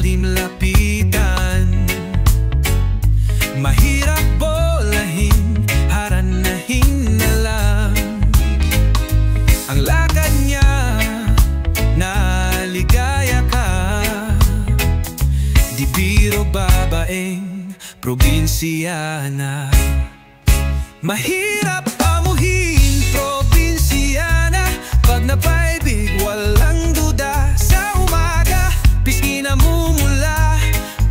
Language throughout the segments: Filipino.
malalim lapitan. Mahirap bolahin, haranahin na lang ang lakad niya, naligaya ka. Di biro babaeng probinsyana. Mahirap amuhin, probinsyana. Pag napaibig, walang duda. Sa umaga, pisngi namumula.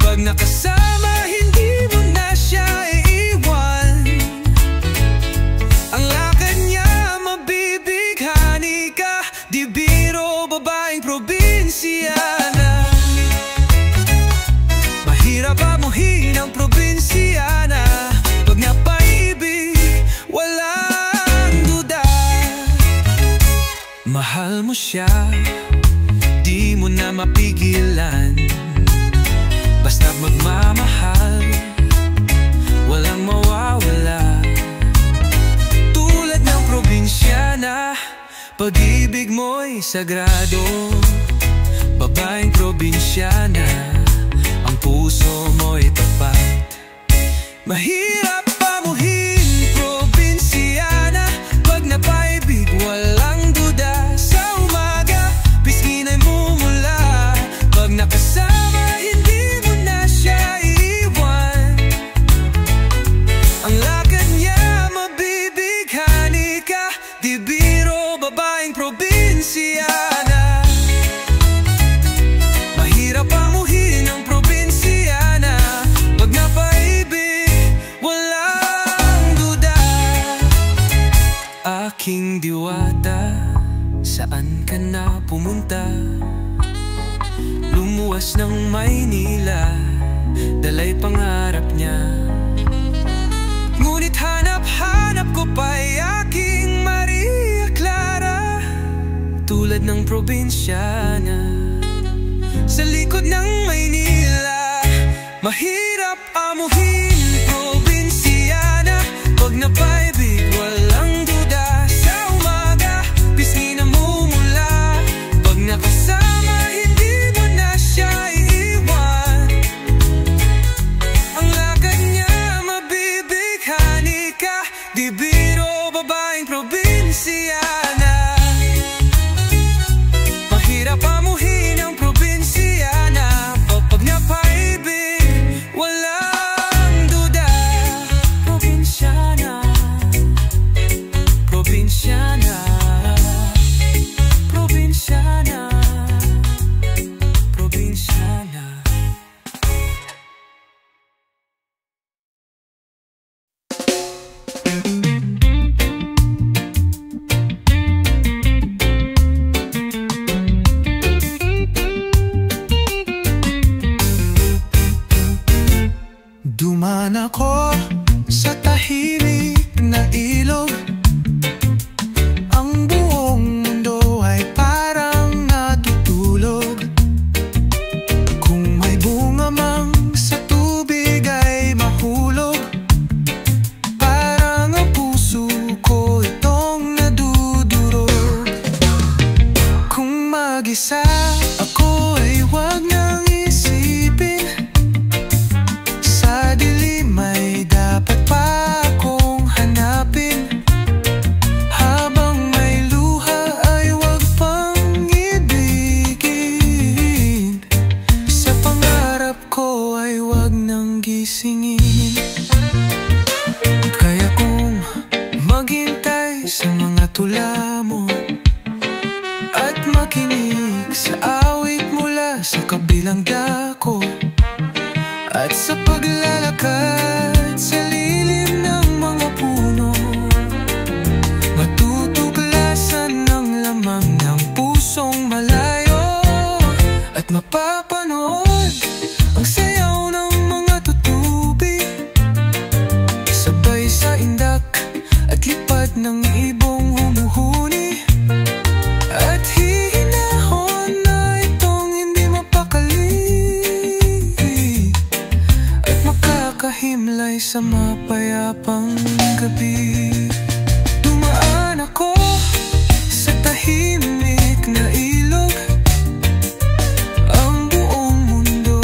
Pag nakasama, hindi mo na siya iiwan. Ang lakad niya, mabibighani ka. Di biro babaeng probinsyana. Mahirap amuhin ang probinsyana. Pag napaibig, walang duda. Mahal mo siya, di mo na mapigilan. Basta magmamahal, walang mawawala. Tulad ng probinsyana, pag-ibig mo'y sagrado. Babaeng probinsyana, ang puso mo'y tapat. Mahirap pamuhin, probinsyana. Pag napaibig, walang duda. Sa umaga, pisngi na'y mumula. Pag nakasama, hindi mo na siya iiwan. Ang lakad niya, mabibighani ka. Di biro babaeng probinsyana. Mahirap pamuhin ang probinsyana. Pag napaibig, walang duda. Aking diwata, saan ka na pumunta? Lumuwas ng Maynila, dalay pangarap niya. Ngunit hanap-hanap ko pa'y aking Maria Clara. Tulad ng probinsyana, sa likod ng Maynila. Mahirap amuhin, probinsyana. Pag napaibig, walang duda. Sa umaga, pisngi namumula. Pag nakasama, hindi mo na siya iiwan. Ang lakad niya, mabibighani ka. Di biro babaeng probinsyana. Mahirap amuhin ang probinsyana. Pag napaibig, walang duda. Probinsyana, probinsyana, probinsyana, probinsyana. Dumaan ako sa tahimik na ilog. Ang buong mundo ay parang natutulog. Kung may bunga mang sa tubig ay mahulog. Parang ang puso ko itong nadudurog. Kung mag-isa ako ay wag nang isipin. Sa dilim ay dapat pa akong hanapin. Habang may luha ay wag pang ibigin. Sa pangarap ko ay wag nang gisingin. Kaya kung maghintay sa mga tula mo at makinig sa awit mula sa kabilang dako. At sa paglalakad sa lilim ng mga puno, matutuklasan ng lamang ng pusong malayo. At mapapanood ang sayaw ng mga tutubi, sabay sa indak at lipad ng ibong humuhuni. At hihinahon na itong hindi mapakali. At makakahimlay sa mapayapang gabi. Dumaan ako sa tahimik na ilog. Ang buong mundo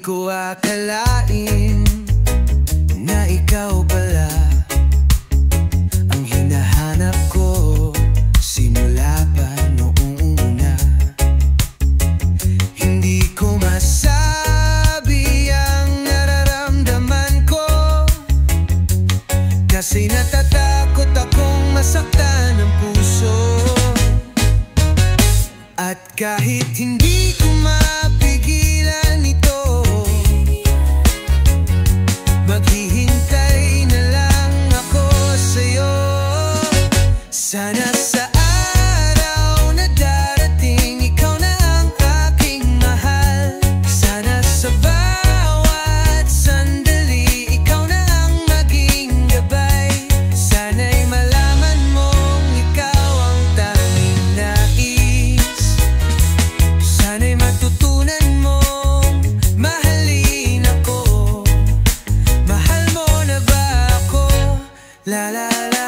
ko akalain na ikaw pala ang hinahanap ko simula pa noong una. Hindi ko masabi ang nararamdaman ko, kasi natatakot akong masaktan ang puso. At kahit hindi ko mapigilan ito, maghihintay na lang ako sa'yo. Sana sa araw na darating, ikaw na ang aking mahal. Sana sa bawat sandali, ikaw na ang maging gabay. Sana'y malaman mong ikaw ang tanging nais. Sana'y matutunan mong mahalin ako. Mahal mo na ba ako? La la la.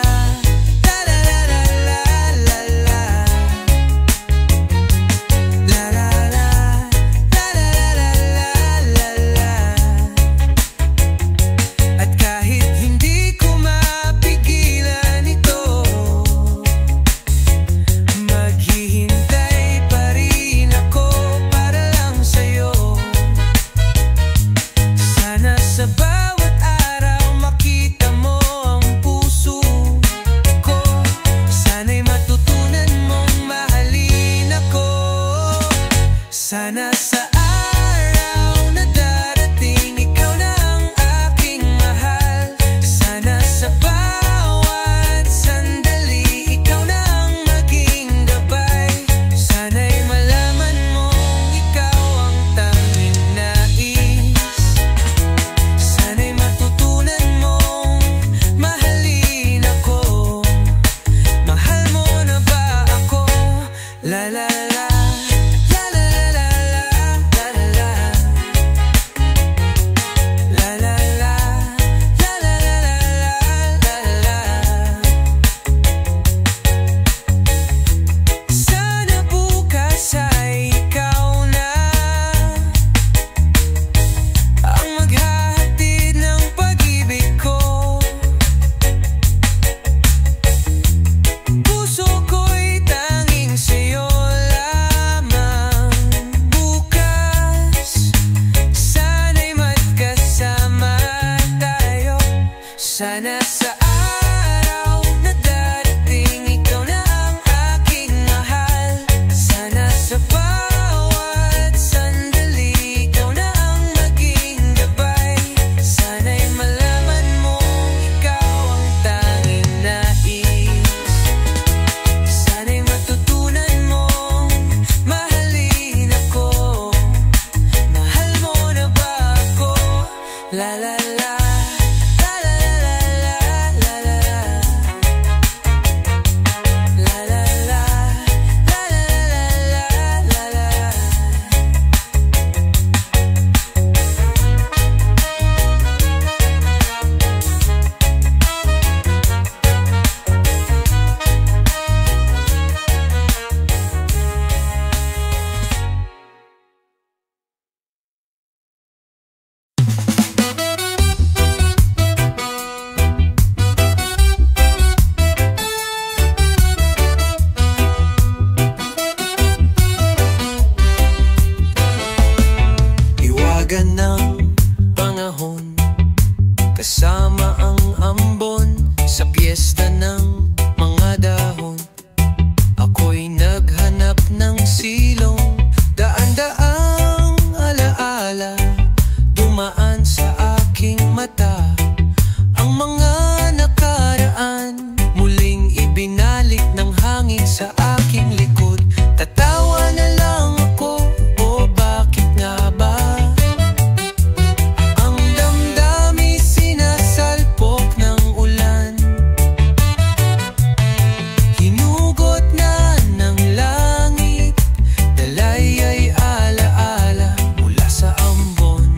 Sa bawat araw makita mo ang puso ko. Sana'y matutunan mong mahalin ako. Sana sa araw na darating, ikaw na ang aking mahal. Sana sa bawat sandali, ikaw na ang maging gabay. Sana'y malaman mong ikaw ang tanging nais. Sana'y matutunan mong mahalin ako. Mahal mo na ba ako? La la la. La la la la la la. La la la. La la la la la. Sana bukas ay ikaw na ang maghahatid ng pag-ibig ko. Puso ko'y tanging sa'yo lamang. Bukas, sana'y magkasama tayo. Sana sa araw na darating, ikaw na ang aking mahal. Sana sa bawat sandali, ikaw na ang maging gabay. Sana'y malaman mong ikaw ang tanging nais. Sana'y matutunan mong mahalin ako. Mahal mo na ba ako? La la la. La la la la la la la. La la la. La la la la la la. Iwagan ng panahon, kasama ang ambon sa piyesta ng mga dahon. Ako'y naghanap ng silong, daan-daang alaala dumaan sa aking mata. Ang mga nakaraan muling ibinalik ng hangin sa aking likod. Tatawa na lang ako, o bakit nga ba? Ang damdami sinasalpok ng ulan, hinugot na ng langit. Dalay ay alaala mula sa ambon,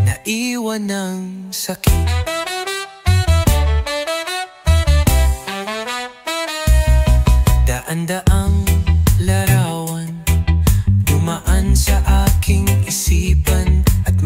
naiwan ng sakit. Daan-daang larawan dumaan sa aking isipan, at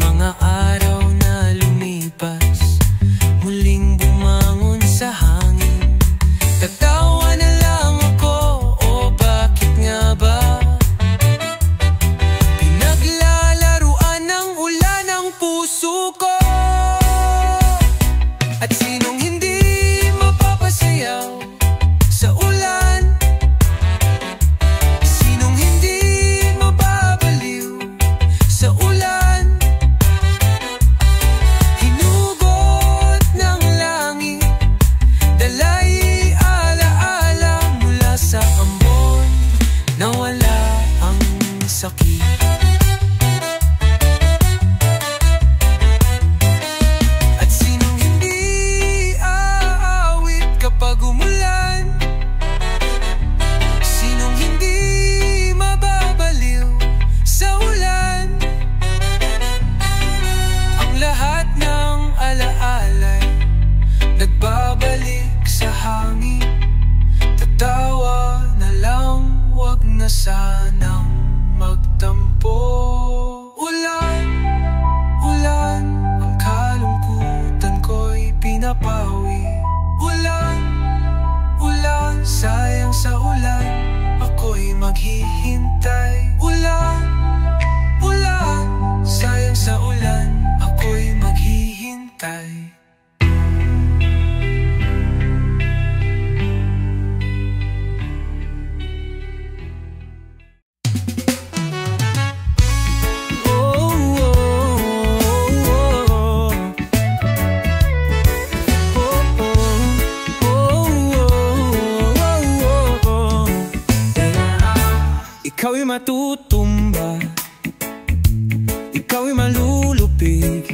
ikaw'y malulupig.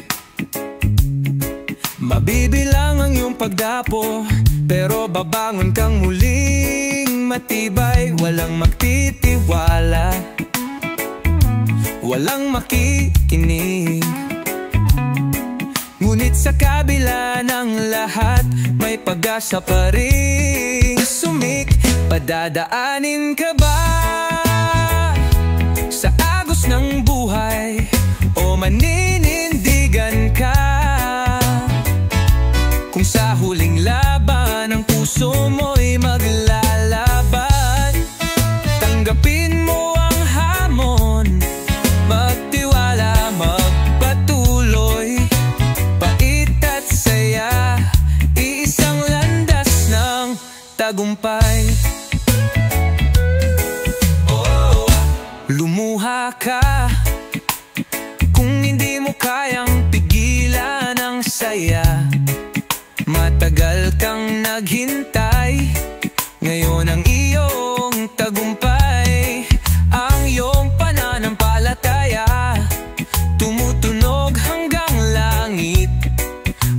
Mabibilang ang iyong pagdapo, pero babangon kang muling matibay. Walang magtitiwala, walang makikinig. Ngunit sa kabila ng lahat, may pag-asa pa rin sumik. Padadaanin ka ba sa agos ng buhay o maninindigan ka? Kung sa huling laban ang puso mo'y maglalaban, tanggapin mo ang hamon, magtiwala, magpatuloy. Pait at saya, iisang landas ng tagumpay. Lumuha ka kung hindi mo kayang pigilan ang saya. Matagal kang naghintay, ngayon ang iyong tagumpay. Ang iyong pananampalataya tumutunog hanggang langit.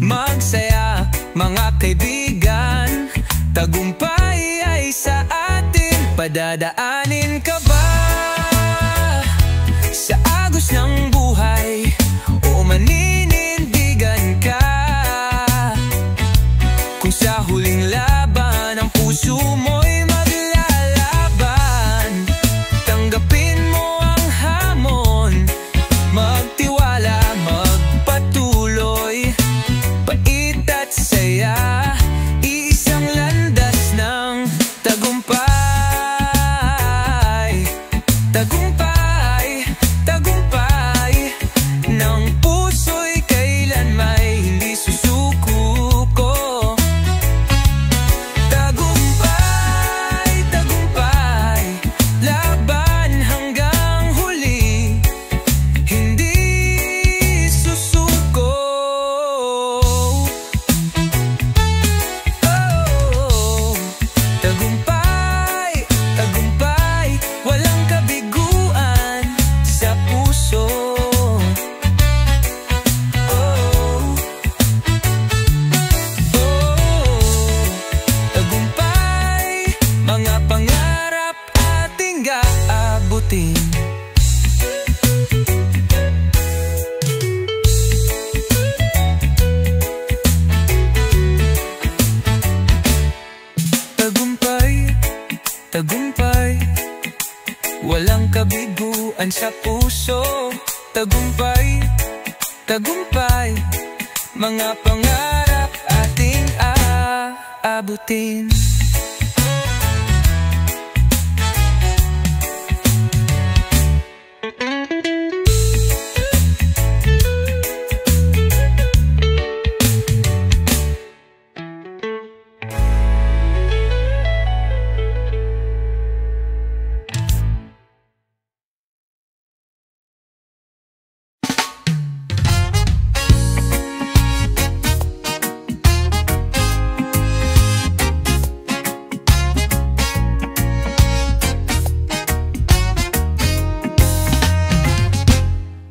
Magsaya mga kaibigan, tagumpay ay sa atin. Padadaanin ka ba sa agos ng buhay o maninindigan ka? Kung sa huling laban ang puso mo'y maglalaban, tanggapin mo ang hamon, magtiwala, magpatuloy. Pait at saya, isang landas ng tagumpay. Tagumpay, tagumpay ng puso'y kailan may hindi susuko. Tagumpay, tagumpay, laban hanggang huli, hindi susuko. Oh, tagumpay, tagumpay, walang kabiguan sa puso. Tagumpay, mga pangarap ating aabutin. Tagumpay, tagumpay, walang kabiguan sa puso. Tagumpay, tagumpay, mga pangarap ating aabutin.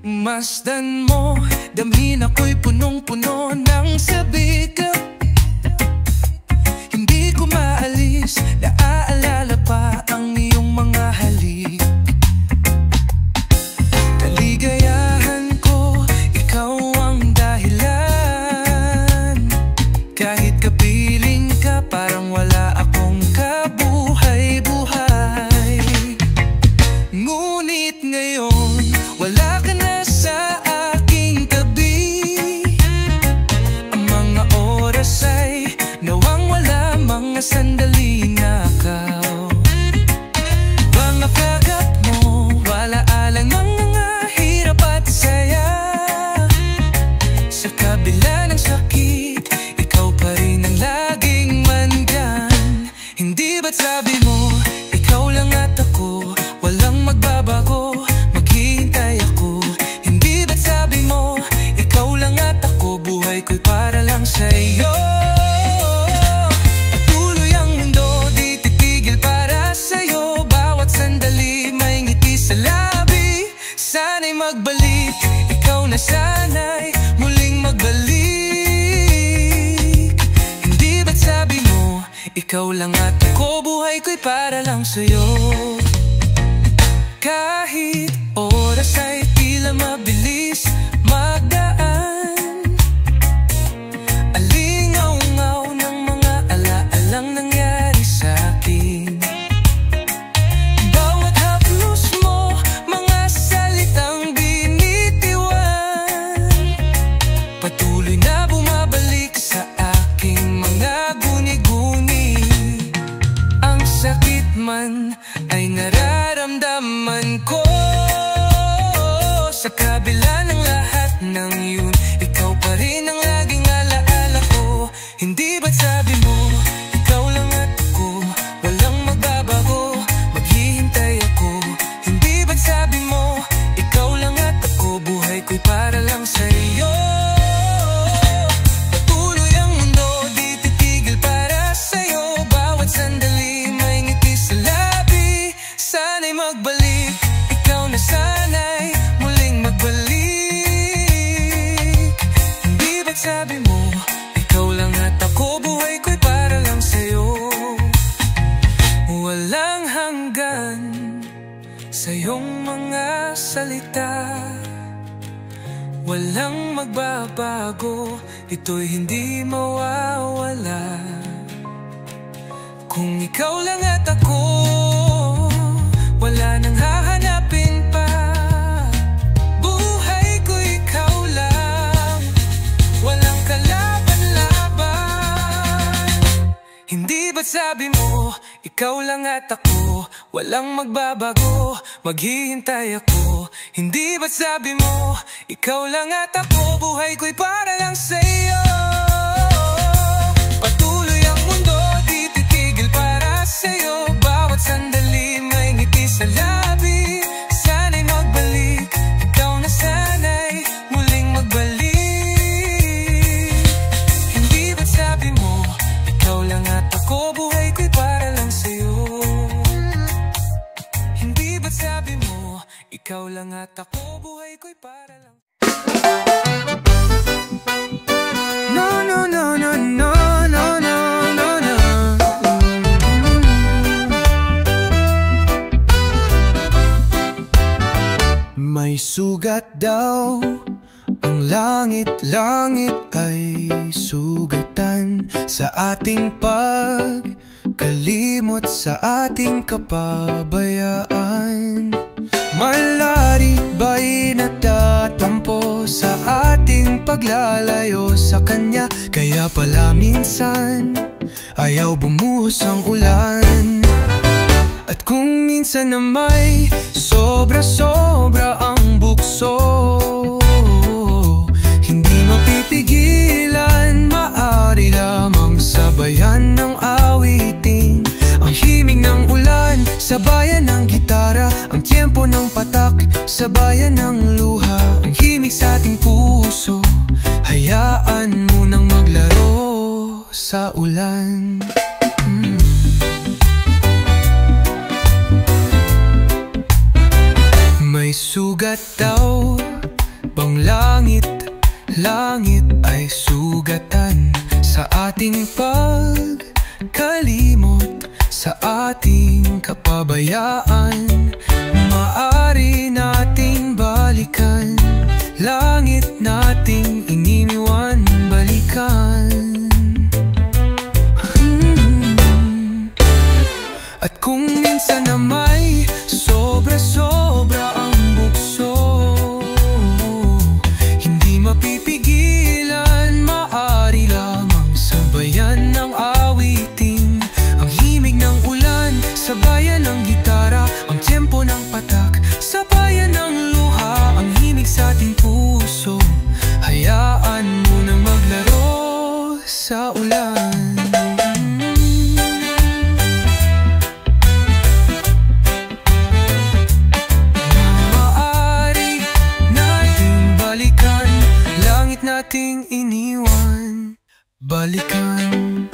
Masdan mo, damhin ako'y punong-puno ng sabik. Hindi ko maalis, naaalala pa ang iyong mga halik. Kaligayahan ko, ikaw ang dahilan. Kahit kapiling ka, parang wala akong kabuhay-buhay. Ngunit ngayon, wala ka na sa aking tabi. Ang mga oras ay nawang wala, mga sandali na nasanay muling magbalik. Hindi ba't sabi mo, ikaw lang at ako, buhay ko'y para lang sa'yo. Kahit oras ay tila mabilis magdaan, alingaw-ngaw ng mga alaalang nangyari sa'kin. Bawat haplos mo, mga salitang binitiwan, patuloy na bumabalik sa aking mga guni-guni. Ang sakit man ay nararamdaman ko, sa kabila ng lahat ng yun, ikaw pa rin ang laging alaala ko. Hindi ba't sabi mo, ikaw lang at ako, walang magbabago, maghihintay ako. Hindi ba't sabi mo, ikaw lang at ako, buhay ko'y para lang sa'yo. Patuloy ang mundo, di titigil para sa'yo. Bawat sandali may ngiti sa labi, sana'y magbalik. Ikaw na sana'y muling magbalik. Hindi ba't sabi mo, ikaw lang at ako, buhay ko'y para lang sa'yo. Walang hanggan sa iyong mga salita, walang magbabago, ito'y hindi mawawala. Kung ikaw lang at ako, wala nang hahanapin pa. Buhay ko ikaw lang, walang kalaban-laban. Hindi ba't sabi mo, ikaw lang at ako, walang magbabago, maghihintay ako. Hindi ba't sabi mo, ikaw lang at ako, buhay ko'y para lang sa'yo. Patuloy ang mundo, di titigil para sa'yo. Bawat sandali may ngiti sa labi, sana'y magbalik. Ikaw na sana'y muling magbalik. Hindi ba't sabi mo, ikaw lang at ako, buhay ko'y para lang sa'yo. Hindi ba't sabi mo, ikaw lang at ako, buhay ko'y para lang. No, no, no, no, no, no, no, no, no. May sugat daw ang langit, langit ay sugatan sa ating pagkalimot, sa ating kapabayaan. Malari ba'y natatampo sa ating paglalayo sa Kanya? Kaya pala minsan ayaw bumuhos ang ulan. At kung minsan na may sobra-sobra ang bukso, hindi mapipigilan, maaari lamang sabayan ng awitin. Ang himig ng ulan, sabayan ng gitara, ang tiyempo ng patak, sabayan ng luha. Ang himig sa ating puso, hayaan mo nang maglaro sa ulan. May sugat daw bang langit, langit ay sugatan sa ating pagkalimot, sa ating kapabayaan. Maaari nating balikan, langit nating ininiwan, balikan. At kung minsan na may sobra-sobra ang bukso, hindi mapipigilan, maaari lamang sabayan ng awitin. Ang himig ng ulan, sabayan ng gitara, ang tiyempo ng patak, sabayan ng luha. Ang himig sa ating puso, hayaan mo nang maglaro sa ulan. Nating iniwan, balikan.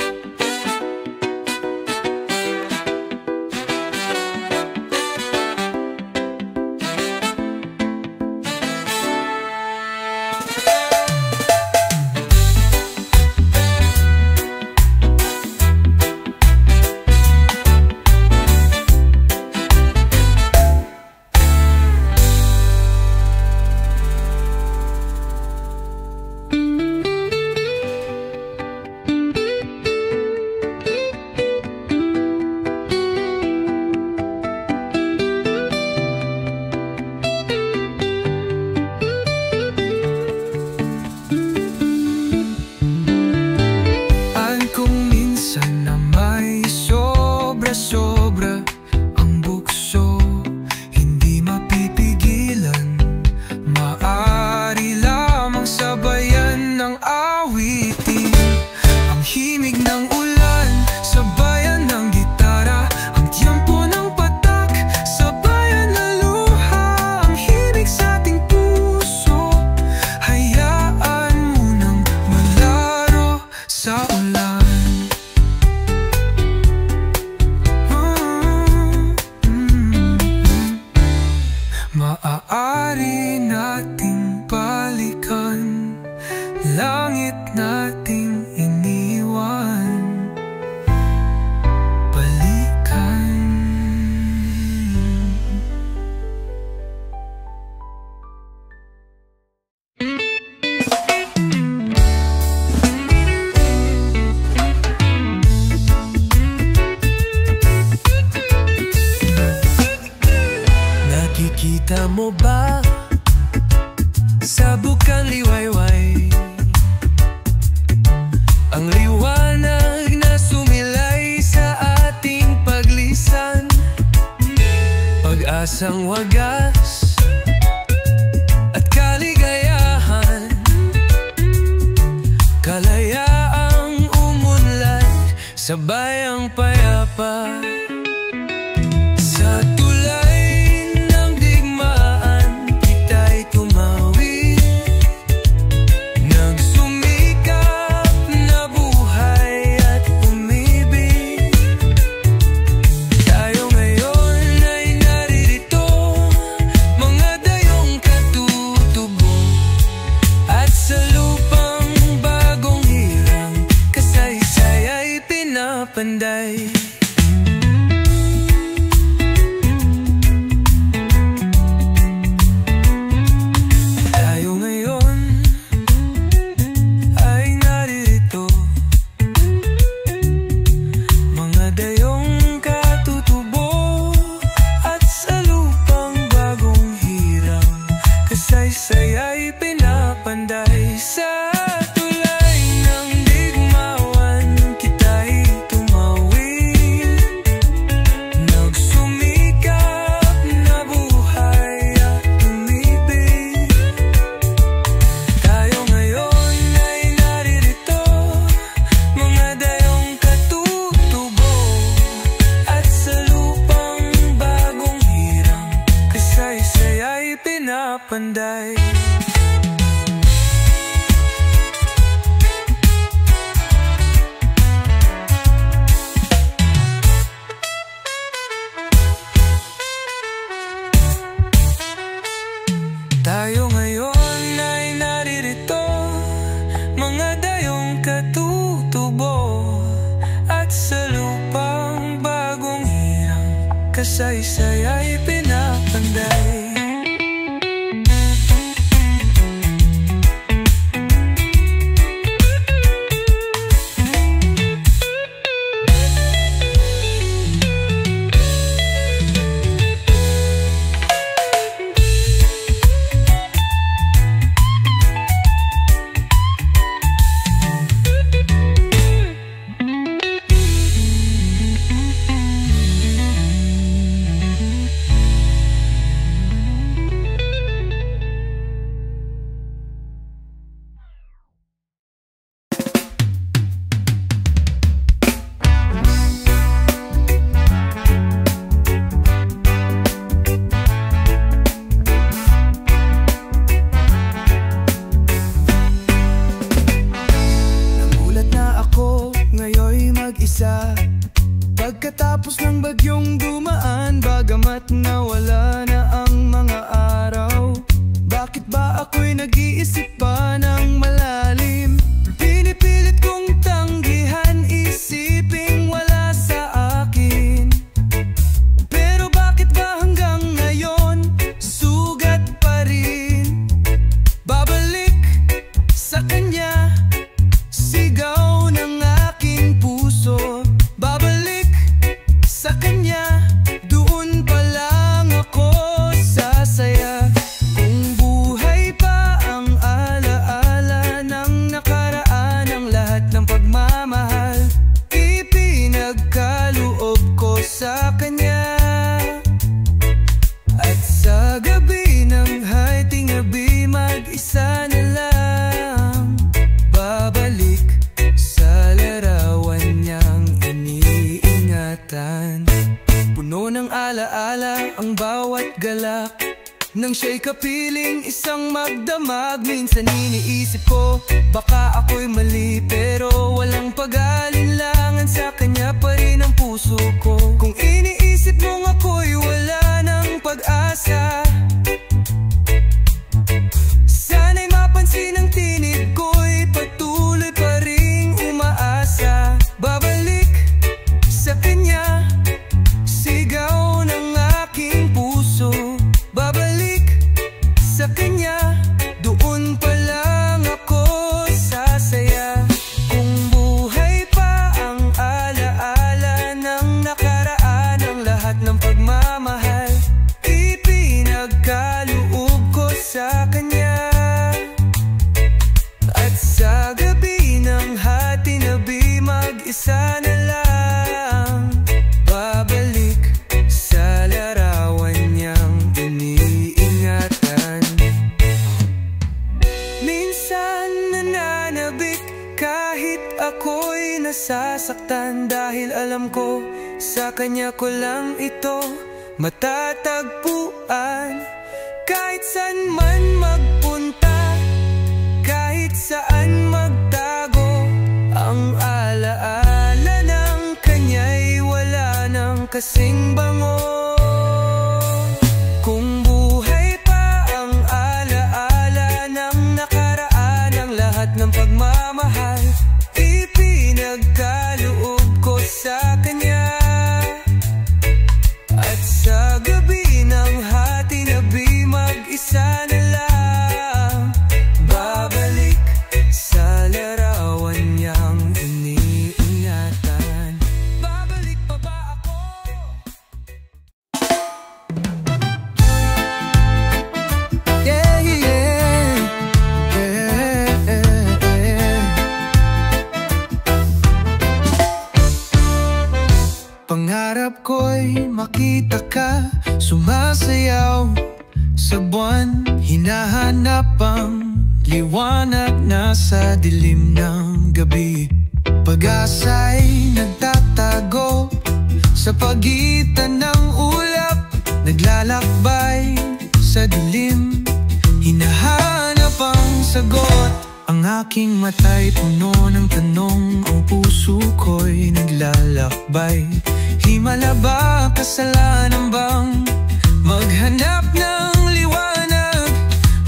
Isang wagas at kaligayahan, kalayaang umunlad sa bayang payapa. Sa tulay ng digmaan, kita'y tumawid, nagsumikap na buhay at umibig. Tayo ngayon ay naririto, mga dayong katutubo, at sa lupang bagong hirang, kasaysay ay pinapanday. Saysay ay pinapanday. Sa tulay ng digmawan, kita'y tumawid, nagsumikap na buhay at umibig. Tayo ngayon ay naririto, mga dayong katutubo, at sa lupang bagong hirang, kasaysay ay pinapanday. Tayo ngayon ay naririto, mga dayong katutubo, at sa lupang bagong hirang, kasaysay ay pinapanday. Pagkatapos ng bagyong dumaan, bagamat nawala na ang mga araw, bakit ba ako'y nag-iisip pa ng malalim? Pinipilit kong tanggihan, isiping wala sa akin. Pero bakit ba hanggang ngayon, sugat pa rin? Babalik sa kanya, sigaw ng aking puso. Babalik sa kanya, doon pa lang ako sasaya. Kung buhay pa ang alaala ng nakaraan, ang lahat ng pagmamahal ipinagkaloob ko sa kanya. At sa gabi ng hating-gabi, mag-isa na lang babalik sa larawan niyang iniingatan. Puno ng alaala ang bawat galak, nang siya'y kapiling isang magdamag. Minsan iniisip ko, baka ako'y mali, pero walang pag-alinlangan, sa kanya pa rin ang puso ko. Kung iniisip mong ako'y wala ng pag-asa, sana'y mapansin ang tinig ko'y patuloy pa ring umaasa. Babalik sa kanya, sigaw ng aking puso. Babalik sa kanya, doon pa lang ako sasaya. Kung buhay pa nasasaktan dahil alam ko sa kanya ko lang ito matatagpuan. Kahit saan man magpunta, kahit saan magtago, ang alaala ng kanya'y wala nang kasing bango. Kung buhay pa ang alaala ng nakaraan, ang lahat ng pagmamahal ipinagkaloob ko sa kanya. At sa gabi ng hatinabi, mag-isa na lang babalik sa larawan niyang iniingatan. Babalik pa ba ako? Yeah, yeah, yeah, yeah. Pangarap ko'y makita ka sumasayaw sa buwan, hinahanap ang liwanag na sa dilim ng gabi. Pag-asa'y nagtatago sa pagitan ng ulap, naglalakbay sa dilim, hinahanap ang sagot. Ang aking mata'y puno ng tanong, ang puso ko'y naglalakbay. Himala ba, kasalanan bang maghanap ng liwanag?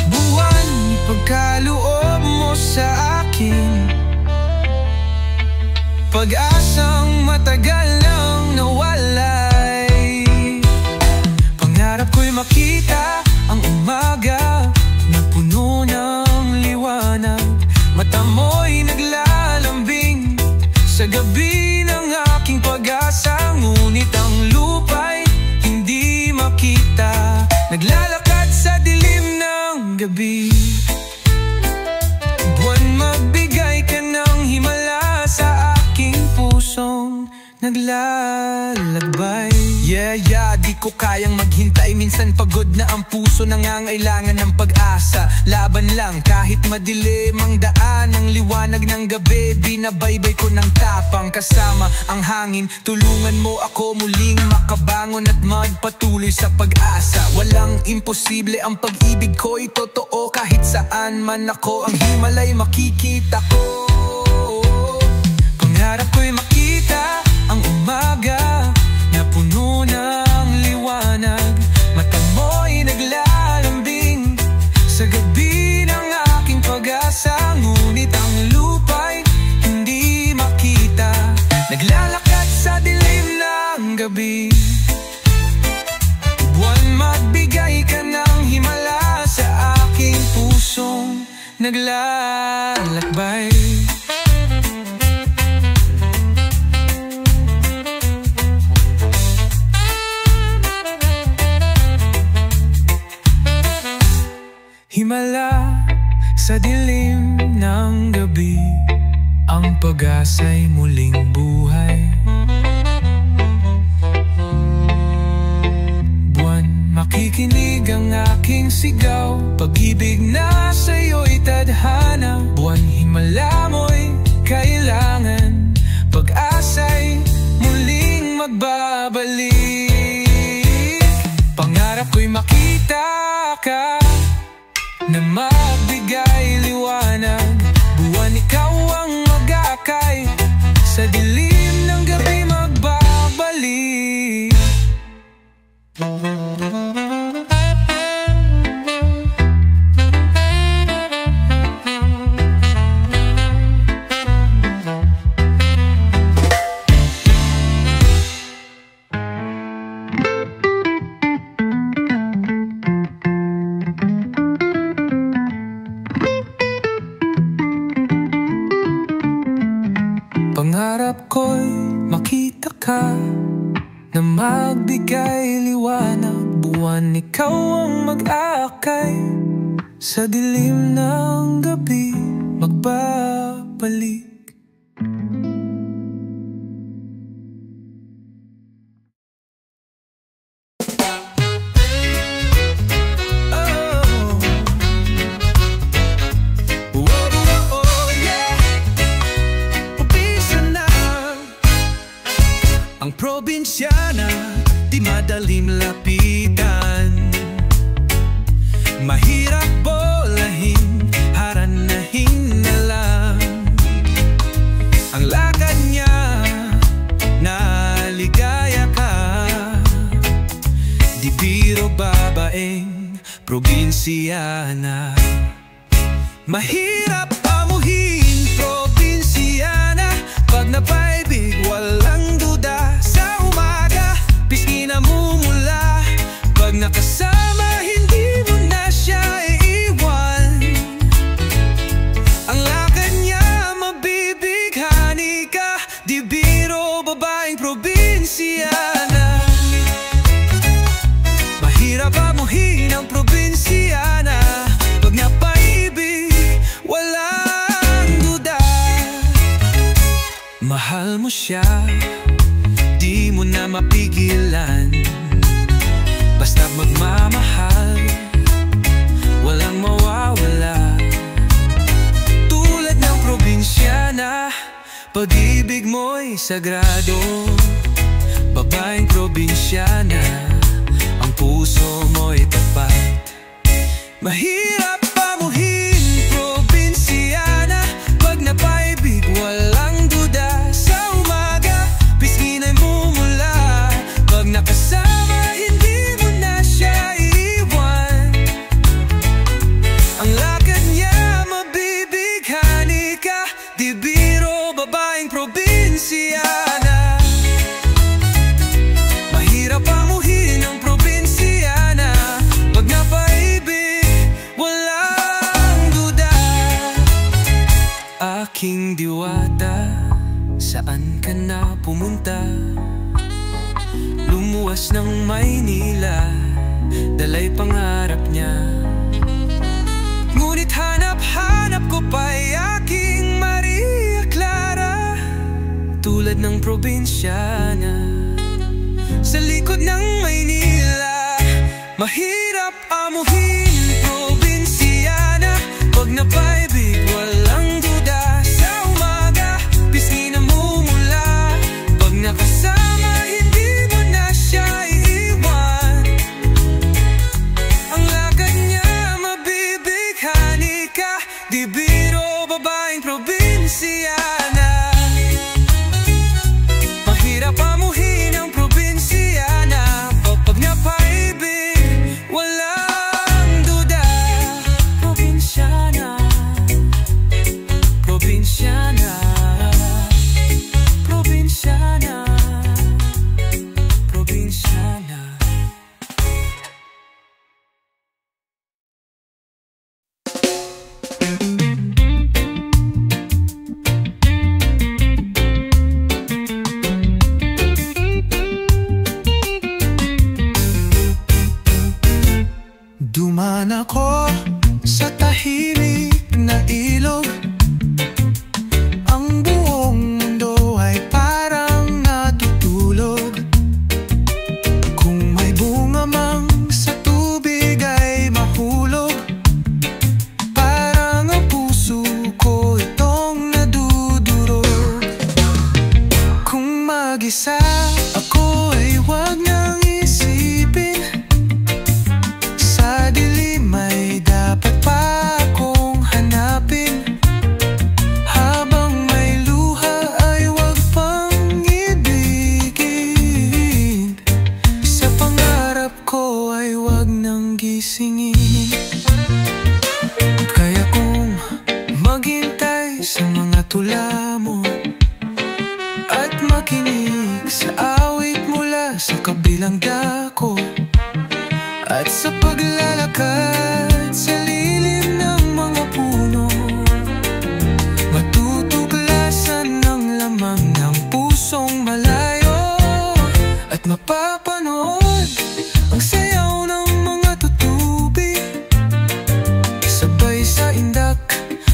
Buwan, pagkaloob mo sa akin, pag-asang matagal nang nawalay. Pangarap ko'y makita ang umaga na puno ng liwanag. Mata mo'y naglalambing sa gabi ng aking pag-asa. Ngunit ang lupa'y hindi makita, naglalakad sa dilim ng gabi. Buwan, magbigay ka ng himala sa aking pusong naglalakbay. Yeah, di ko kayang maghintay, minsan pagod na ang puso, nangangailangan ng pag-asa. Laban lang kahit madilim ang daan, ang liwanag ng gabi binabaybay ko ng tapang. Kasama ang hangin, tulungan mo ako muling makabangon at magpatuloy sa pag-asa. Walang imposible, ang pag-ibig ko'y totoo. Kahit saan man ako, ang himalay makikita ko. Pangarap ko'y makita ang umaga na puno ng liwanag. Mata mo'y naglalambing sa gabi ng aking pag-asa. Ngunit ang lupa'y hindi makita, naglalakad sa dilim ng gabi. Buwan, magbigay ka ng himala sa aking pusong naglalakbay. Himala sa dilim ng gabi, ang pag-asa'y muling buhay. Buwan, makikinig ang aking sigaw, pag-ibig na sa'yo'y tadhana. Buwan, himala mo'y kailangan, pag-asa'y muling magbabalik. Pangarap ko'y makita ka na magbigay liwanag. Buwan, ikaw ang mag-aakay, sa dilim ng gabi magbabalik. Pangarap ko'y makita ka na magbigay liwanag. Buwan, ikaw ang mag-aakay, sa dilim ng gabi magbabalik. probinsyana, di madaling lapitan. Mahirap bolahin, haranahin na lang ang lakad niya, naligaya ka. Di biro babaeng probinsyana. Mahirap amuhin, probinsyana, pag napaibig walang duda. Sa umaga, pisngi namumula, pag nakasama hindi mo na siya iiwan. Ang lakad niya mabibighani ka, di biro babaeng probinsyana. Mahirap amuhin ang probinsyana, pag napaibig walang duda. Mahal mo siya, di mo na mapigilan. Basta magmamahal, walang mawawala. Tulad ng probinsyana, pag-ibig mo'y sagrado. Babaeng probinsyana, ang puso mo'y tapat. Mahirap pamuhin, probinsyana, pag napaibig walang duda. Sa umaga, pisngi na'y mumula, pag nakasama hindi mo na siya iiwan. Ang lakad niya mabibighani ka, di biro babaeng probinsyana. Mahirap pamuhin ang probinsyana, pag napaibig walang duda. Aking diwata, saan ka na pumunta? Lumuwas ng Maynila, dalay pangarap niya. Ngunit hanap-hanap ko pa'y aking Maria Clara, tulad ng probinsyana sa likod ng Maynila. Mahirap amuhin, probinsyana, pag napaibig walang duda. Sa umaga, pisngi namumula, pag nakasama hindi mo na siya iiwan. Ang lakad niya mabibighani ka, di biro babaeng probinsyana. Mahirap amuhin ang probinsyana, pag napaibig walang duda. Probinsyana, probinsyana, probinsyana, probinsyana. Dumaan ako sa tahimik na ilog, ang buong mundo ay parang natutulog. Kung may bunga mang sa tubig ay mahulog, parang ang puso ko itong nadudurog. Kung mag-isa ako ay huwag nang isipin, sa dilim ay dapat pa akong hanapin. Habang may luha ay huwag pang ibigin, sa pangarap ko ay huwag nang gisingin. Kaya kung maghintay sa mga tula mo at makinig sa awit mula sa kabilang dako, at sa paglalakad sa lilim ng mga puno, matutuklasan ng lamang ng pusong malayo. At mapapanood ang sayaw ng mga tutubi, sabay sa indak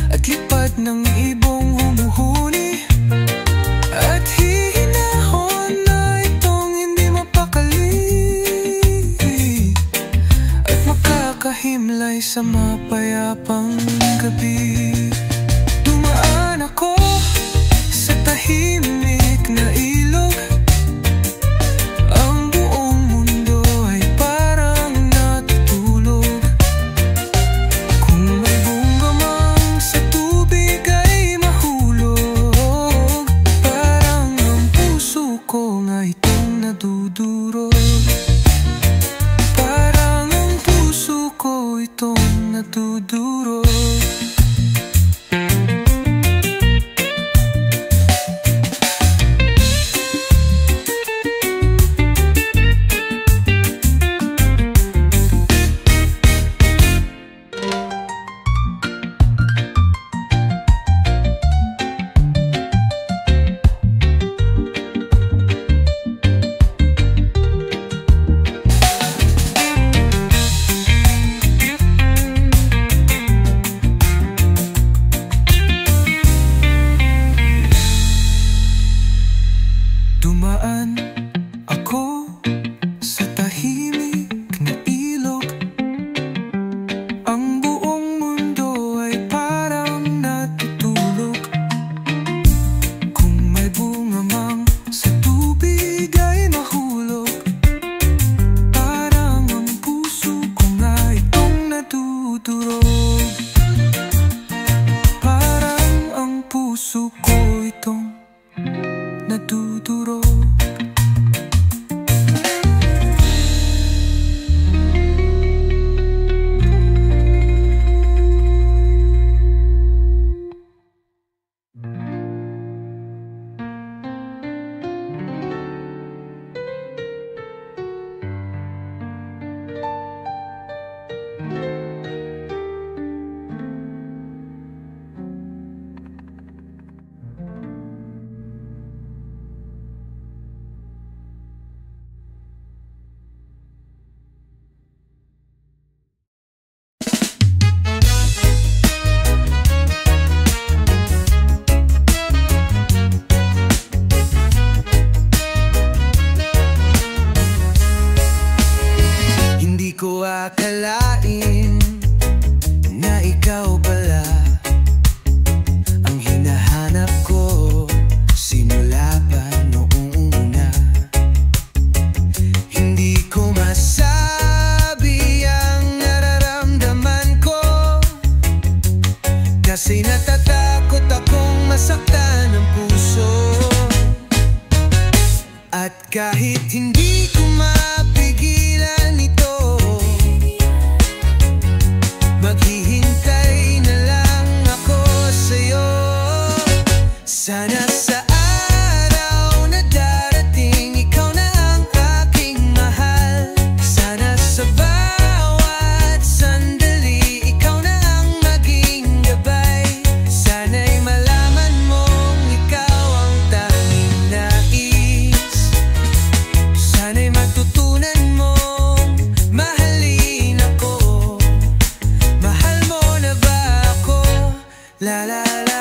at lipad ng ibong humuhuni. At hihinahon na itong hindi mapakali, at makakahimlay sa mapayapang gabi. Dumaan ako sa tahimik na ilog, Kasi natatakot akong masaktan ang puso. At kahit hindi ko mapigilan ito, maghihintay na lang ako sa'yo. Sana sa araw na darating, ikaw na ang aking mahal. Sana sa bawat sandali, ikaw na ang maging gabay. Sana'y malaman mong ikaw ang tanging nais. Sana'y matutunan mong mahalin ako. Mahal mo na ba ako? La la la.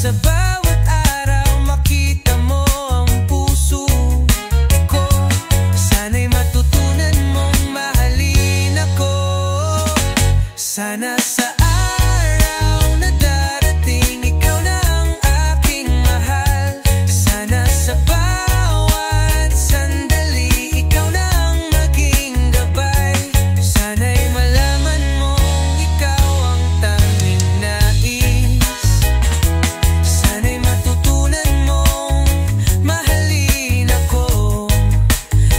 Sa bawat araw makita mo ang puso ko. Sana'y matutunan mong mahalin ako. Sana sa araw na darating, ikaw na ang aking mahal. Sana sa bawat sandali, ikaw na ang maging gabay. Sana'y malaman mong ikaw ang tanging nais. Sana'y matutunan mong mahalin ako.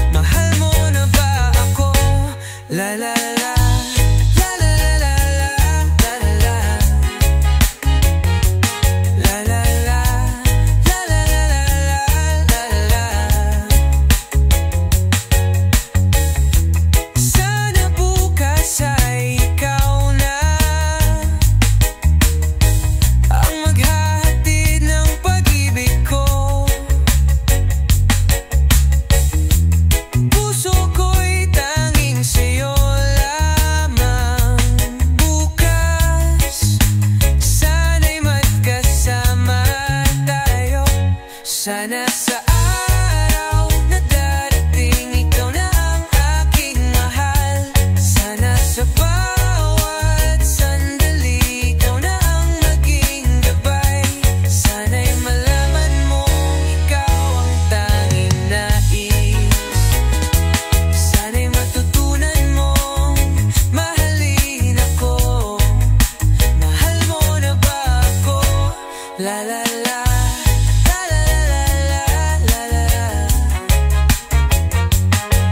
Mahal mo na ba ako? La la la. La la la la la la. La la la. La la la la la. Sana bukas ay ikaw na ang maghahatid ng pag-ibig ko. Puso ko'y tanging sa'yo lamang. Bukas, sana'y magkasama tayo. Sana sa araw na darating, ikaw na ang aking mahal. Sana sa bawat sandali, ikaw na ang maging gabay. Sana'y malaman mong ikaw ang tanging nais. Sana'y matutunan mong mahalin ako. Mahal mo na ba ako? La la la. La la la la la la.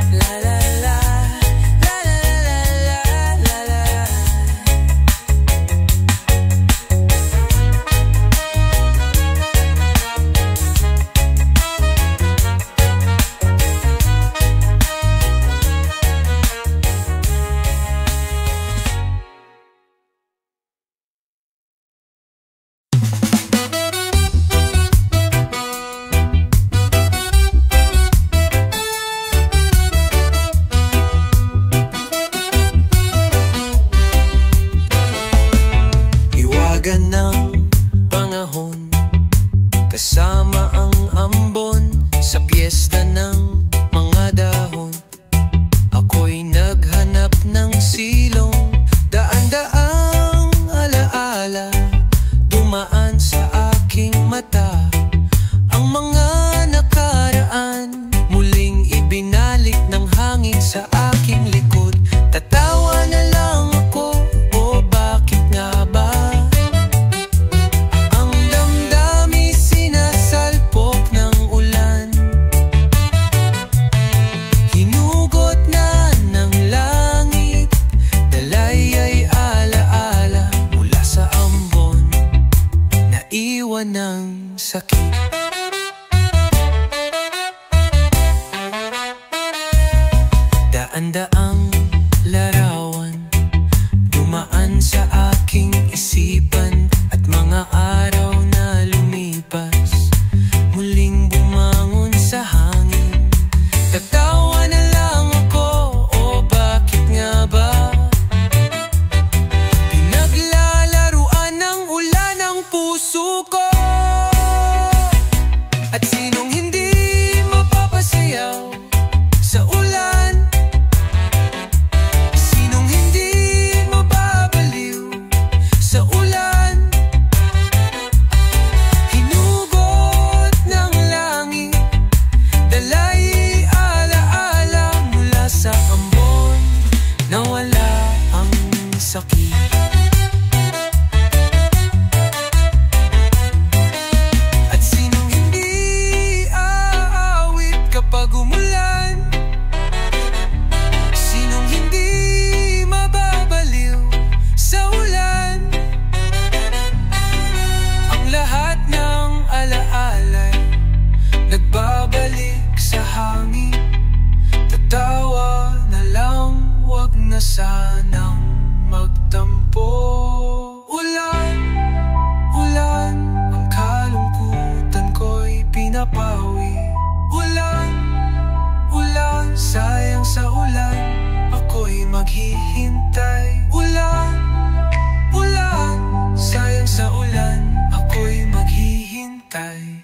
La la la. La la la la la la. Iwagan ng panahon, kasama ang ambon sa piyesta ng mga dahon. Ako'y naghanap ng silong, daan-daang alaala dumaan sa aking mata. Ang mga nakaraan muling ibinalik ng hangin sa aking likod. Tatawa na lang ako, o bakit nga ba? Ang damdami sinasalpok ng ulan, hinugot na ng langit. Dalay ay alaala mula sa ambon, naiwan ng sakit. Daan-daang larawan dumaan sa aking isipan, at mga araw na lumipas muling bumangon sa hangin. Tatawa na lang ako, o bakit nga ba? Pinaglalaruan ng ulan ang puso ko. At sinong hindi ilaw sa ulan. Sinong hindi mababaliw sa ulan? Hinugot ng langit, dalay alaala mula sa ambon, nawala ang sakit. Sanang magtampo. Ulan, ulan, ang kalungkutan ko'y pinapawi. Ulan, ulan, sayang sa ulan, ako'y maghihintay. Ulan, ulan, sayang sa ulan, ako'y maghihintay.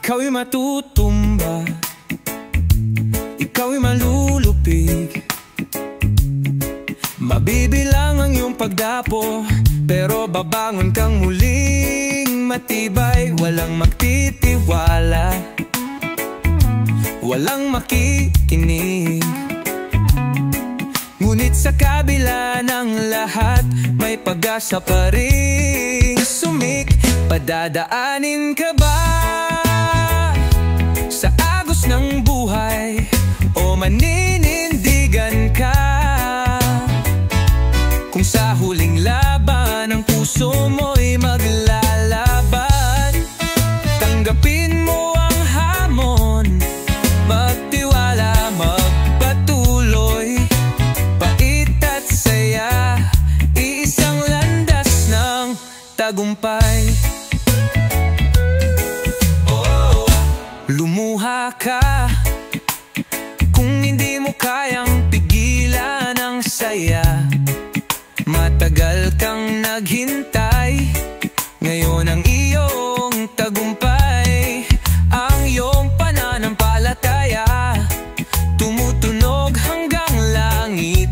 Ikaw'y matutumba, ikaw'y malulupig, mabibilang ang iyong pagdapo, pero babangon kang muling matibay. Walang magtitiwala, walang makikinig, ngunit sa kabila ng lahat, may pag-asa pa rin. Sumik, padadaanin ka ba sa agos ng buhay o maninindigan ka? Kung sa huling laban ang puso mo'y maglalaban, tanggapin mo ang hamon, magtiwala, magpatuloy, pait at saya, iisang landas ng tagumpay. Lumuha ka kung hindi mo kayang pigilan ang saya. Matagal kang naghintay, ngayon ang iyong tagumpay. Ang iyong pananampalataya tumutunog hanggang langit.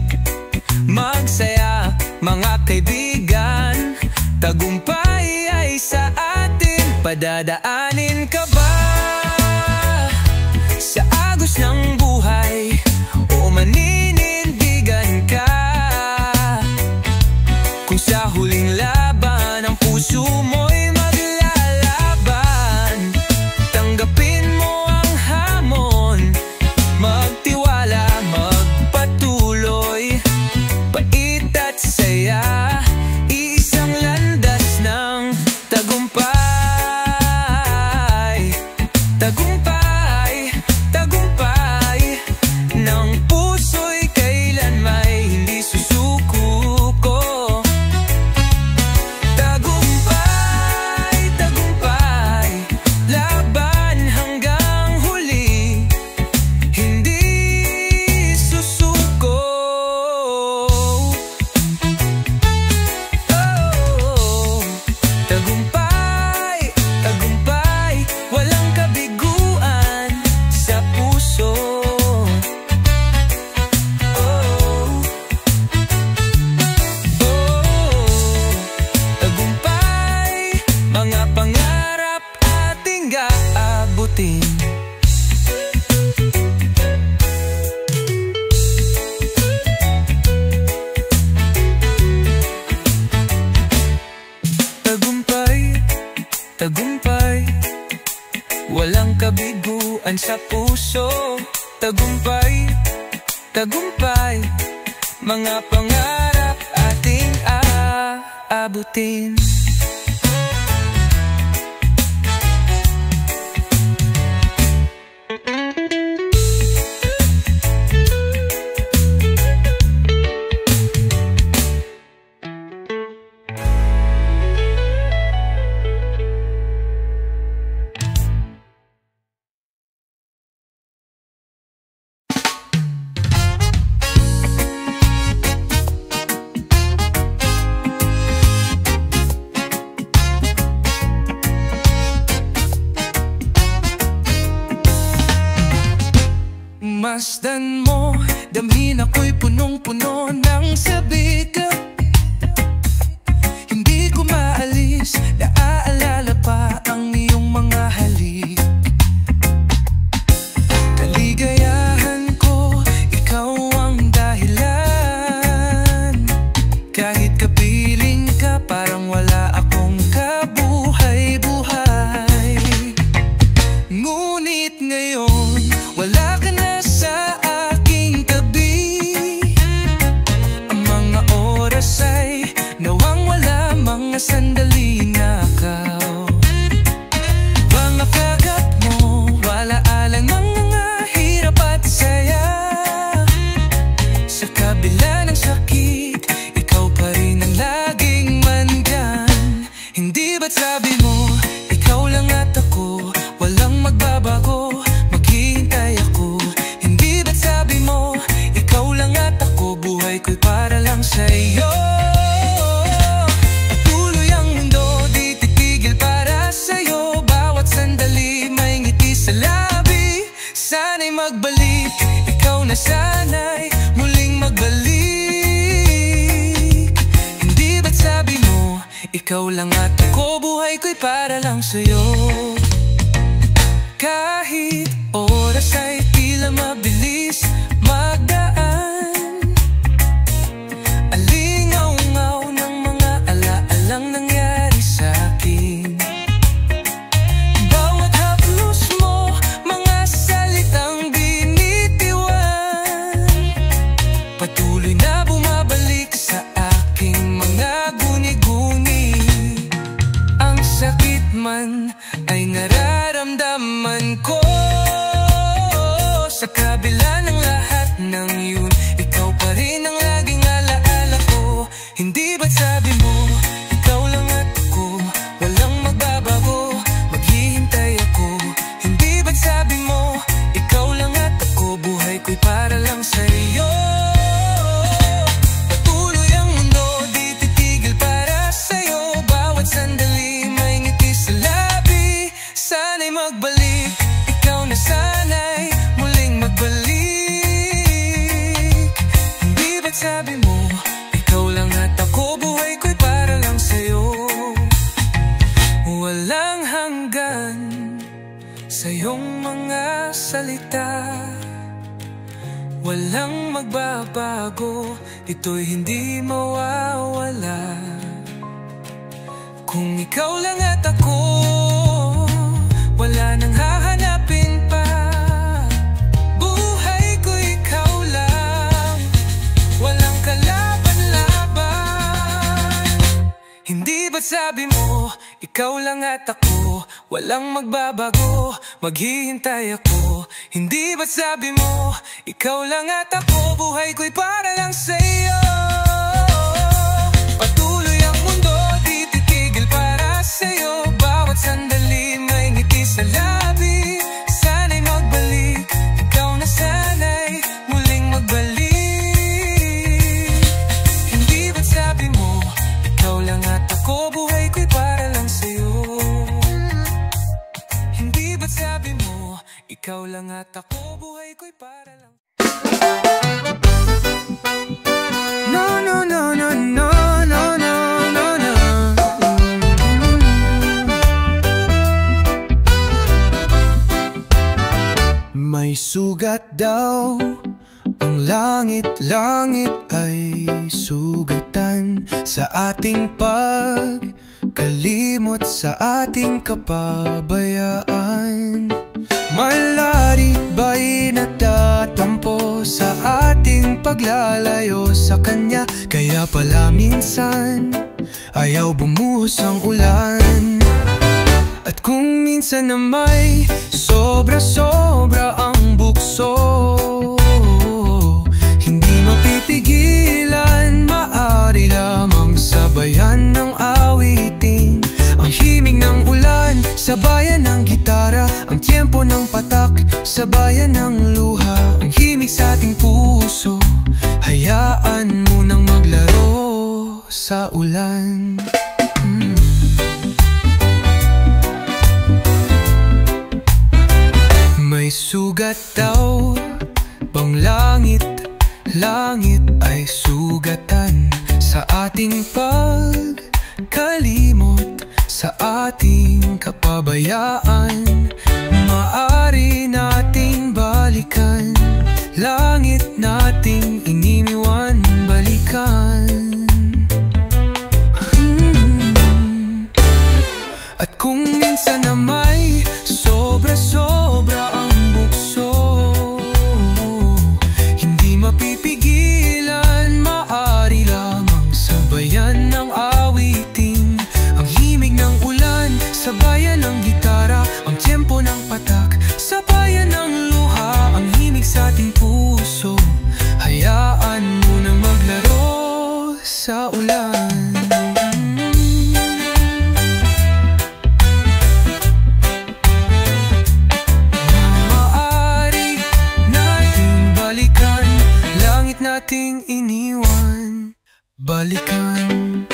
Magsaya mga kaibigan, tagumpay ay sa atin. Padadaanin ka ba sa agos ng buhay o maninindigan ka? Kung sa huling laban ang puso mo'y maglalaban, tanggapin mo ang hamon, magtiwala, magpatuloy, pait at saya, iisang landas ng tagumpay. Tagumpay, tagumpay ng puso'y kailan may hindi susuko. Tagumpay, tagumpay, laban hanggang huli, hindi susuko. Oh, tagumpay, tagumpay, walang kabiguan sa puso. Tagumpay, mga pangarap ating aabutin. Tagumpay, tagumpay, walang kabiguan sa puso. Tagumpay, tagumpay, mga pangarap ating aabutin. Masdan mo, damhin ako'y punong-puno ng sabik. Hindi ko maalis, naaalala pa ang iyong mga halik. Kaligayahan ko, ikaw ang dahilan. Kahit kapiling ka, parang wala akong kabuhay-buhay. Ngunit ngayon, wala ka na sa aking tabi. Ang mga oras ay nawang wala, mga sandali nakaw. Mga kagat mo, wala alang mga hirap at saya. Sa kabila ng sakit, ikaw pa rin ang laging mandyan. Hindi ba't sabi mo, ikaw lang at ako, walang magbabago, maghihintay ako. Hindi ba't sabi mo, ikaw lang at ako, buhay ko'y para lang sa'yo. Patuloy ang mundo, di titigil para sa'yo. Bawat sandali may ngiti sa labi. Sana'y magbalik, ikaw na sana'y muling magbalik. Hindi ba't sabi mo, ikaw lang at ako, buhay ko'y para lang sa'yo. Kahit oras ay tila mabilis magdaan, alingaw-ngaw ng mga alaalang nangyari sa'kin. Bawat haplos mo, mga salitang binitiwan, patuloy na bumabalik sa aking mga guni-guni. Ang sakit man ay nararamdaman ko. Sa kabila ng lahat ng yun, ikaw pa rin ang laging alaala ko. Hindi ba't sabi mo, ikaw lang at ako, walang magbabago, maghihintay ako. Hindi ba't sabi mo, ikaw lang at ako, buhay ko'y para lang sa'yo. Patuloy ang mundo, di titigil para sa'yo. Bawat sandali may ngiti sa labi. Sana'y magbalik, ikaw na sana'y muling magbalik. Hindi ba't sabi mo, ikaw lang at ako, buhay ko'y para lang sa'yo. Walang hanggan sa iyong mga salita, walang magbabago, ito'y hindi mawawala. Kung ikaw lang at ako, wala nang hahanapin pa. Buhay ko ikaw lang, walang kalaban-laban. Hindi ba't sabi mo, ikaw lang at ako, walang magbabago, maghihintay ako. Hindi ba't sabi mo, ikaw lang at ako, buhay ko'y para lang sa'yo. Patuloy ang mundo, di titigil para sa'yo. Bawat sandali may ngiti sa labi. Sana'y magbalik, ikaw na sana'y muling magbalik. Hindi ba't sabi mo, ikaw lang at ako, buhay ko'y para lang sa'yo. Hindi ba't sabi mo, ikaw lang at ako, buhay ko'y para lang. No, no, no, no, no, no, no, no, no. May sugat daw ang langit-langit ay sugatan sa ating pagkalimot, sa ating kapabayaan. Malarik ba'y natatampo sa ating paglalayo sa Kanya? Kaya pala minsan ayaw bumuhos ang ulan. At kung minsan na may sobra-sobra ang bukso, hindi mapipigilan, maaari lamang sabayan ng awitin. Ang himig ng ulan, sabayan ng gitara. Ang tiyempo ng patak, sabayan ng luha. Ang himig sa ating puso, hayaan mo nang maglaro sa ulan. May sugat daw ang langit ay sugatan sa ating pagkalimot, sa ating kapabayaan. Maaari nating balikan, langit nating ininiwan, balikan. At kung minsan na may sobra-sobra ang bukso, hindi mapipigilan, maaari lamang sabayan ng awitin. Ang himig ng ulan, sabayan ng gitara, ang tempo ng patak, sabayan ng luha, ang himig sa ating puso. Hayaan mo nang maglaro sa ulan. Nating iniwan, balikan.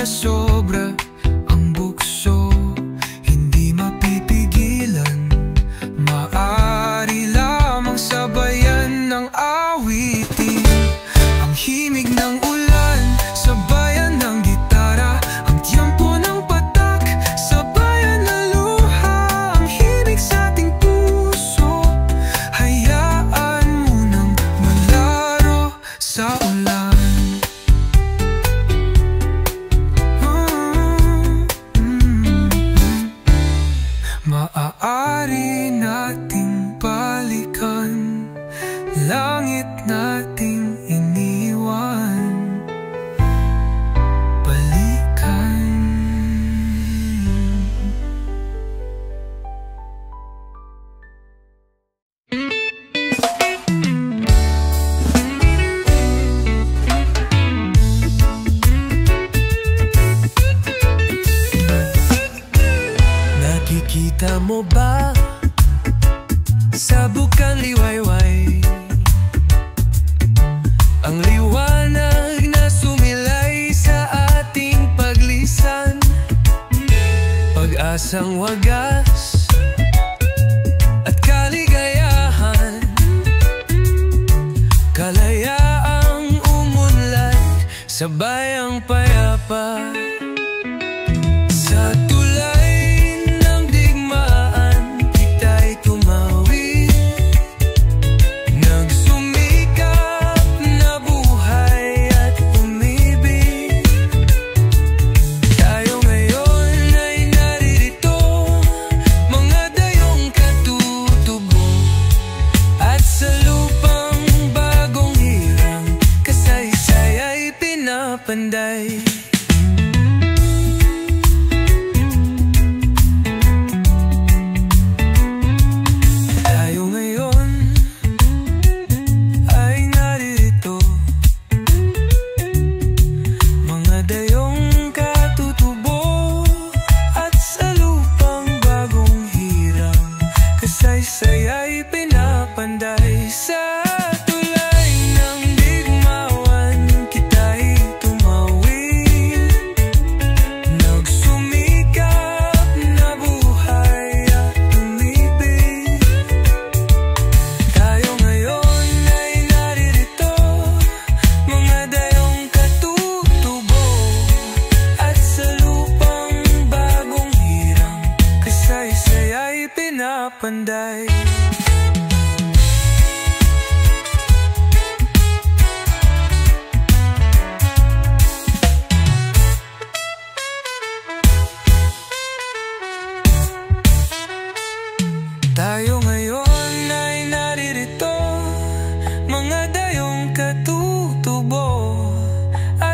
Sobra ang bukso, hindi mapipigilan, maaari lamang sabayan ng awitin. Ang himig ng ulan, sabayan ng gitara, ang tiyempo ng patak, sabayan ng luha, ang himig sa ating puso. Hayaan mo nang malaro sa ulan. Maaari nating balikan, langit nating iniwan, balikan. Nakikita mo ba sa bukang liwayway ang liwanag na sumilay sa ating paglisan? Pag-asang wagas at kaligayahan, kalayaang umunlad, sabayang payapa. Sa tulay ng digmaan, kita'y tumawid, nagsumikap na buhay at umibig. Tayo ngayon ay naririto, mga dayong katutubo, at sa lupang bagong hirang, kasaysay ay pinapanday. Saysay ay pinapanday. Sa tulay ng digmawan, kita'y tumawid,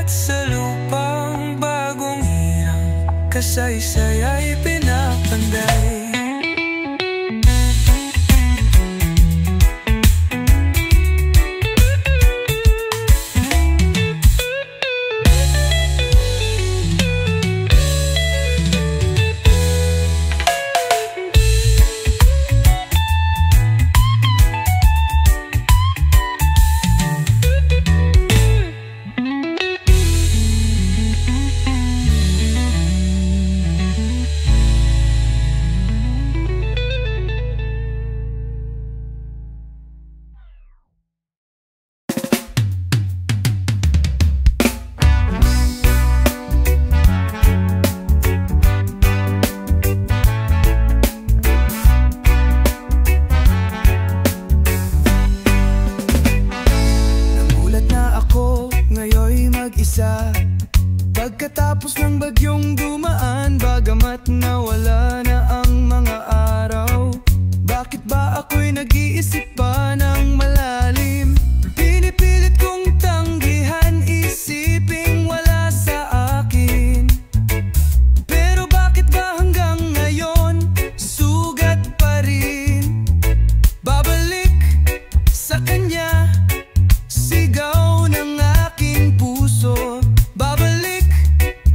at sa lupang bagong iyang kasaysay ay pinapanday. Pagkatapos ng bagyong dumaan, bagamat nawala na ang mga araw, bakit ba ako'y nag-iisip pa ng malalim? Pinipilit kong tanggihan, isiping wala sa akin. Pero bakit ba hanggang ngayon, sugat pa rin? Babalik sa kanya, sigaw ng aking puso. Babalik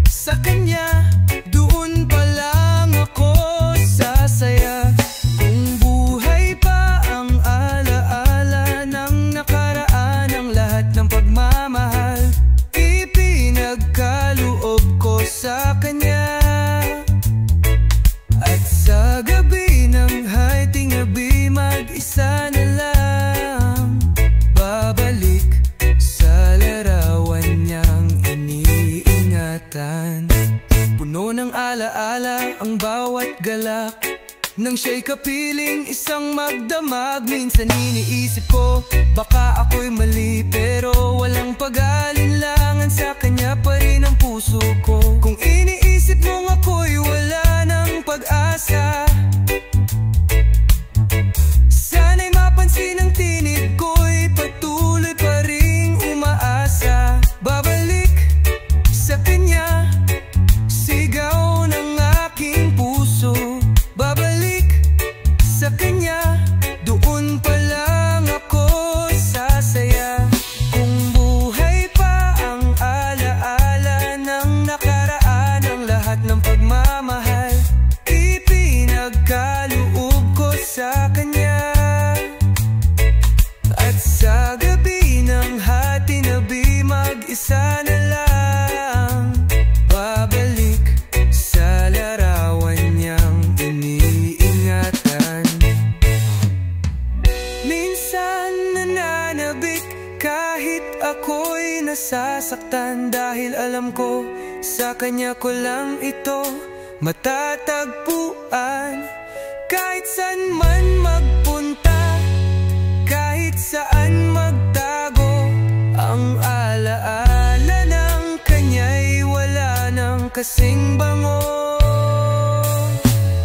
sa kanya, doon pa lang ako sasaya. Kung buhay pa ang alaala ng nakaraan, ang lahat ng pagmamahal ipinagkaloob ko sa kanya. At sa gabi ng hating-gabi, mag-isa na lang babalik sa larawan niyang iniingatan. Puno ng alaala ang bawat galak, nang siya'y kapiling isang magdamag. Minsan iniisip ko, baka ako'y mali, pero walang pag-alinlangan, sa kanya pa rin ang puso ko. Kung iniisip mong ako'y wala ng pag-asa, sana'y mapansin ang tinig ko'y patuloy pa ring umaasa. Babalik sa kanya, sigaw ng aking puso. Babalik sa kanya, doon pa lang ako sasaya. Kung buhay pa ang alaala ng nakaraan, ang lahat ng pagmamahal ipinagkaloob ko sa kanya. At sa gabi ng hati-nabi, mag-isa na lang babalik sa larawan niyang iniingatan. Minsan nananabik kahit ako'y nasasaktan, dahil alam ko sa kanya ko lang ito matatagpuan. Kahit saan man magpunta, kahit saan magtago, ang alaala ng kanya'y wala nang kasing bango.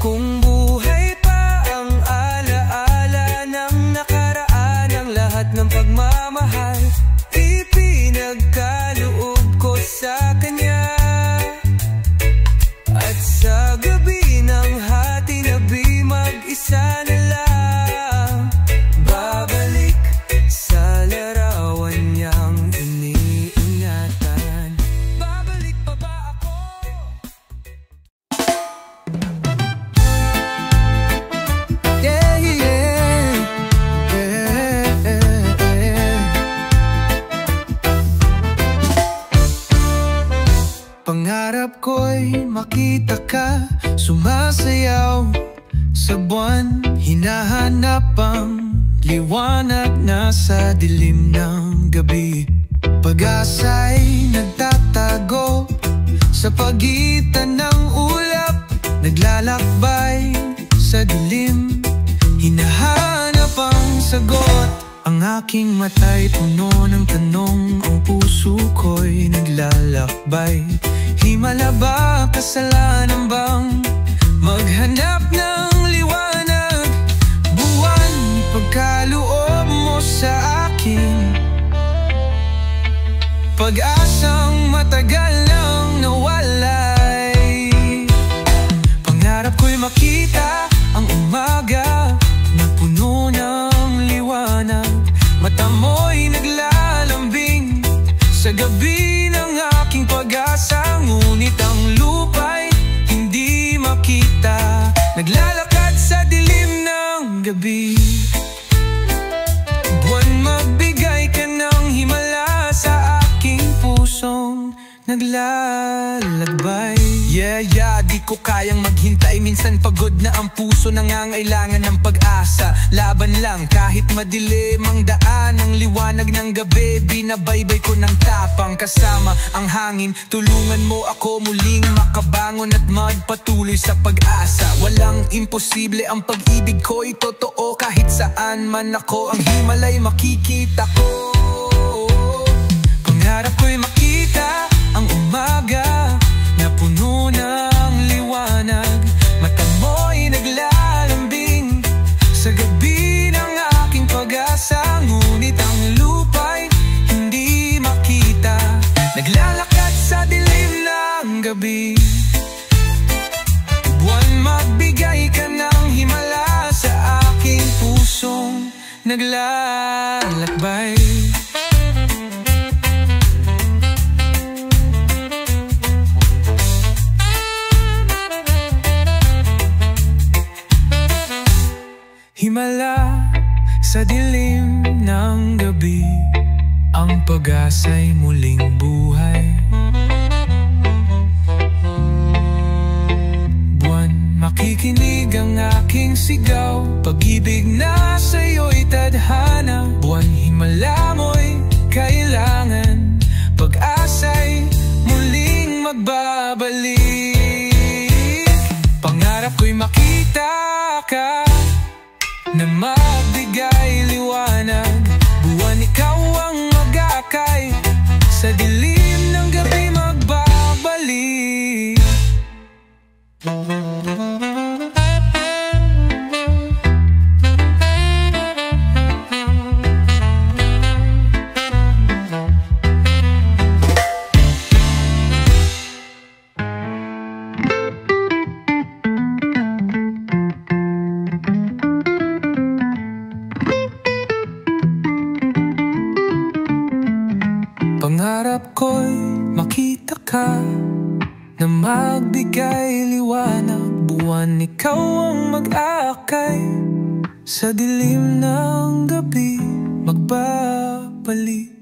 Kung buhay pa ang alaala ng nakaraan, ang lahat ng pagmamahal ipinagkaloob ko sa kanya. At sa gabi ng hati-nabi, mag-isa na lang babalik sa larawan niyang iniingatan. Babalik pa ba ako? Yeah, yeah, yeah, yeah. Pangarap ko'y makita ka sumasayaw sa buwan, hinahanap ang liwanag na sa dilim ng gabi. Pag-asa'y nagtatago sa pagitan ng ulap, naglalakbay sa dilim, hinahanap ang sagot. Ang aking mata'y puno ng tanong, ang puso ko'y naglalakbay. Himala ba, kasalanan bang maghanap ng liwanag? Buwan, pagkaloob mo sa akin, pag-asang matagal nang nawalay. Pangarap ko'y makita ang umaga na puno ng liwanag. Mata mo'y naglalambing sa gabi ng aking pag-asa. Ngunit ang lupa'y hindi makita, naglalakad sa dilim ng gabi. Buwan, magbigay ka ng himala sa aking pusong naglalakbay. Yeah, di ko kayang maghintay. Minsan pagod na ang puso, nangangailangan ng pag-asa. Laban lang kahit madilim ang daan. Ang liwanag ng gabi, binabaybay ko ng tapang. Kasama ang hangin, tulungan mo ako muling makabangon at magpatuloy sa pag-asa. Walang imposible, ang pag-ibig ko'y totoo. Kahit saan man ako, ang himalay makikita ko. Pangarap ko'y makita ang umaga na puno ng liwanag. Mata mo'y naglalambing sa gabi ng aking pag-asa. Ngunit ang lupa'y hindi makita, naglalakad sa dilim ng gabi. Buwan, magbigay ka ng himala sa aking pusong naglalakbay. Himala sa dilim ng gabi, ang pag-asa'y muling buhay. Buwan, makikinig ang aking sigaw. Pag-ibig na sa'yo'y tadhana. Buwan, himala mo'y kailangan. Pag-asa'y muling magbabalik. Pangarap ko'y makita ka na magbigay liwanag. Buwan, ikaw ang mag-aakay sa dilim ng gabi, magbabalik. Pangarap ko'y makita ka na magbigay liwanag. Buwan, ikaw ang mag-aakay sa dilim ng gabi, magbabalik.